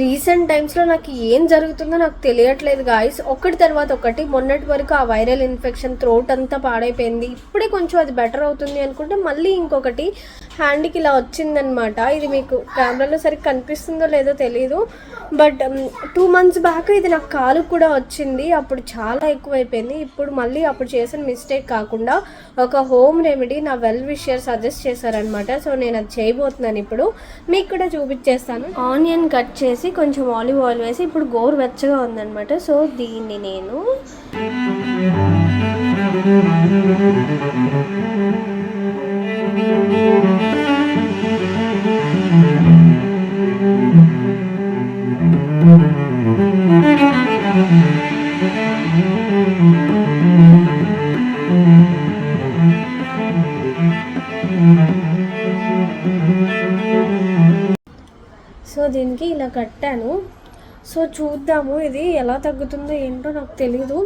Recent టైమ్స్లో నాకు ఏం జరుగుతుందో నాకు తెలియట్లేదు గాయస్. ఒకటి తర్వాత ఒకటి. మొన్నటి వరకు ఆ వైరల్ ఇన్ఫెక్షన్, థ్రోట్ అంతా పాడైపోయింది. ఇప్పుడే కొంచెం అది బెటర్ అవుతుంది అనుకుంటే మళ్ళీ ఇంకొకటి హ్యాండ్కి ఇలా వచ్చిందనమాట. ఇది మీకు కెమెరాలో సరిగ్గా కనిపిస్తుందో లేదో తెలీదు, బట్ 2 months బ్యాక్ ఇది నాకు కాలు కూడా వచ్చింది. అప్పుడు చాలా ఎక్కువైపోయింది. ఇప్పుడు మళ్ళీ అప్పుడు చేసిన మిస్టేక్ కాకుండా ఒక హోమ్ రెమెడీ నా వెల్ విషర్ సజెస్ట్ చేశారనమాట. సో నేను అది చేయబోతున్నాను. ఇప్పుడు మీకు కూడా చూపించేస్తాను. ఆనియన్ కట్ చేసి కొంచెం ఆలివ్ ఆయిల్ వేసి, ఇప్పుడు గోరు వెచ్చగా ఉందనమాట. సో దీన్ని నేను దీనికి ఇలా కట్టాను. సో చూద్దాము ఇది ఎలా తగ్గుతుందో ఏంటో నాకు తెలీదు,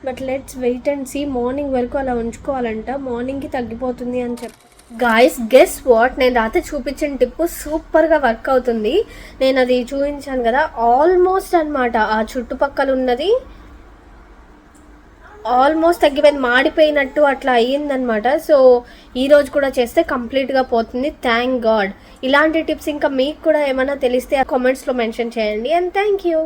but let's wait and see. Morning వరకు అలా ఉంచుకోవాలంట, మార్నింగ్కి తగ్గిపోతుంది అని చెప్పి. గాయస్ గెస్ వాట్, నేను రాత్రి చూపించిన టిప్పు సూపర్గా వర్క్ అవుతుంది. నేను అది చూపించాను కదా, ఆల్మోస్ట్ అనమాట ఆ చుట్టుపక్కల ఉన్నది ఆల్మోస్ట్ తగ్గిపోయింది, మాడిపోయినట్టు అట్లా అయ్యిందనమాట. సో ఈరోజు కూడా చేస్తే కంప్లీట్గా పోతుంది. Thank God. ఇలాంటి టిప్స్ ఇంకా మీకు కూడా ఏమైనా తెలిస్తే కామెంట్స్లో మెన్షన్ చేయండి. And thank you.